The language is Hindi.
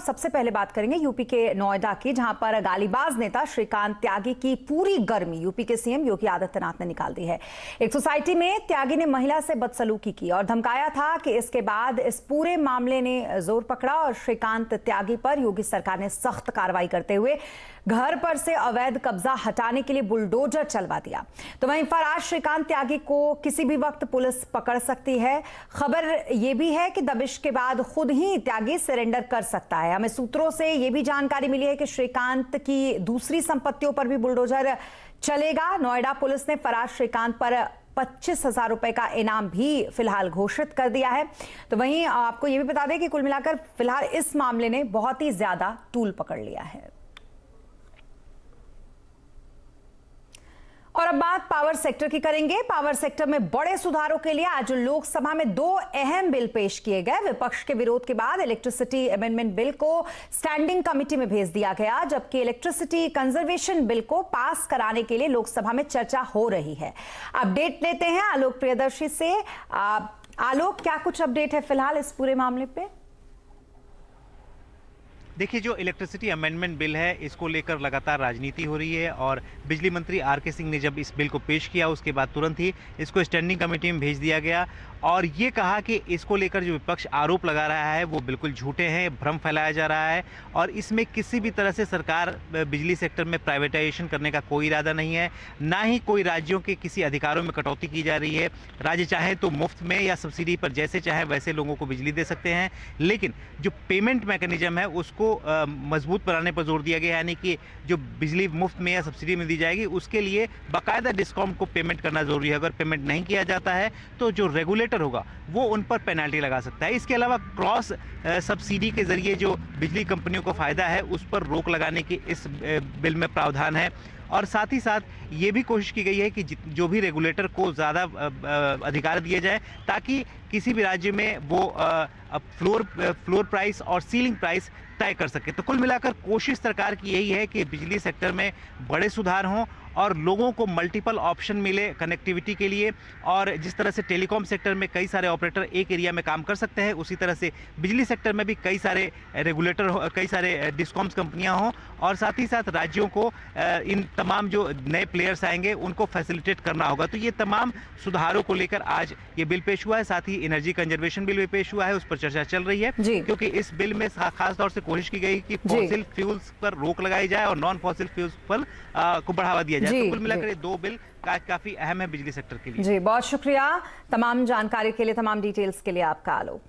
सबसे पहले बात करेंगे यूपी के नोएडा की, जहां पर गालीबाज नेता श्रीकांत त्यागी की पूरी गर्मी यूपी के सीएम योगी आदित्यनाथ ने निकाल दी है। एक सोसाइटी में त्यागी ने महिला से बदसलूकी की और धमकाया था कि इसके बाद इस पूरे मामले ने जोर पकड़ा और श्रीकांत त्यागी पर योगी सरकार ने सख्त कार्रवाई करते हुए घर पर से अवैध कब्जा हटाने के लिए बुलडोजर चलवा दिया। तो वहीं फरार श्रीकांत त्यागी को किसी भी वक्त पुलिस पकड़ सकती है। खबर यह भी है कि दबिश के बाद खुद ही त्यागी सरेंडर कर सकता है। हमें सूत्रों से यह भी जानकारी मिली है कि श्रीकांत की दूसरी संपत्तियों पर भी बुलडोजर चलेगा। नोएडा पुलिस ने फरार श्रीकांत पर 25,000 रुपए का इनाम भी फिलहाल घोषित कर दिया है। तो वहीं आपको यह भी बता दें कि कुल मिलाकर फिलहाल इस मामले ने बहुत ही ज्यादा तूल पकड़ लिया है। और अब बात पावर सेक्टर की करेंगे। पावर सेक्टर में बड़े सुधारों के लिए आज लोकसभा में 2 अहम बिल पेश किए गए। विपक्ष के विरोध के बाद इलेक्ट्रिसिटी अमेंडमेंट बिल को स्टैंडिंग कमेटी में भेज दिया गया, जबकि इलेक्ट्रिसिटी कंजर्वेशन बिल को पास कराने के लिए लोकसभा में चर्चा हो रही है। अपडेट लेते हैं आलोक प्रियदर्शी से। आलोक, क्या कुछ अपडेट है फिलहाल इस पूरे मामले पे? देखिए, जो इलेक्ट्रिसिटी अमेंडमेंट बिल है, इसको लेकर लगातार राजनीति हो रही है और बिजली मंत्री आर.के. सिंह ने जब इस बिल को पेश किया उसके बाद तुरंत ही इसको स्टैंडिंग कमेटी में भेज दिया गया और ये कहा कि इसको लेकर जो विपक्ष आरोप लगा रहा है वो बिल्कुल झूठे हैं, भ्रम फैलाया जा रहा है और इसमें किसी भी तरह से सरकार बिजली सेक्टर में प्राइवेटाइजेशन करने का कोई इरादा नहीं है, ना ही कोई राज्यों के किसी अधिकारों में कटौती की जा रही है। राज्य चाहे तो मुफ्त में या सब्सिडी पर जैसे चाहे वैसे लोगों को बिजली दे सकते हैं, लेकिन जो पेमेंट मैकेनिज्म है उसको मजबूत बनाने पर जोर दिया गया, यानी कि जो बिजली मुफ्त में या सब्सिडी में दी जाएगी उसके लिए बाकायदा डिस्कॉम को पेमेंट करना जरूरी है। अगर पेमेंट नहीं किया जाता है तो जो रेगुलेटर होगा वो उन पर पेनल्टी लगा सकता है। इसके अलावा क्रॉस सब्सिडी के जरिए जो बिजली कंपनियों को फायदा है उस पर रोक लगाने की इस बिल में प्रावधान है और साथ ही साथ ये भी कोशिश की गई है कि जो भी रेगुलेटर को ज़्यादा अधिकार दिए जाए ताकि किसी भी राज्य में वो फ्लोर प्राइस और सीलिंग प्राइस तय कर सके। तो कुल मिलाकर कोशिश सरकार की यही है कि बिजली सेक्टर में बड़े सुधार हों और लोगों को मल्टीपल ऑप्शन मिले कनेक्टिविटी के लिए, और जिस तरह से टेलीकॉम सेक्टर में कई सारे ऑपरेटर एक एरिया में काम कर सकते हैं उसी तरह से बिजली सेक्टर में भी कई सारे रेगुलेटर हो, कई सारे डिस्कॉम्स कंपनियां हों और साथ ही साथ राज्यों को इन तमाम जो नए प्लेयर्स आएंगे उनको फैसिलिटेट करना होगा। तो ये तमाम सुधारों को लेकर आज ये बिल पेश हुआ है। साथ ही एनर्जी कंजर्वेशन बिल भी पेश हुआ है, उस पर चर्चा चल रही है क्योंकि इस बिल में खास तौर से कोशिश की गई कि फॉसिल फ्यूल्स पर रोक लगाई जाए और नॉन फॉसिल फ्यूल्स पर को बढ़ावा दिया जाए। तो कुल मिलाकर ये 2 बिल काफी अहम है बिजली सेक्टर के लिए। जी, बहुत शुक्रिया तमाम जानकारी के लिए, तमाम डिटेल्स के लिए आपका आलोक।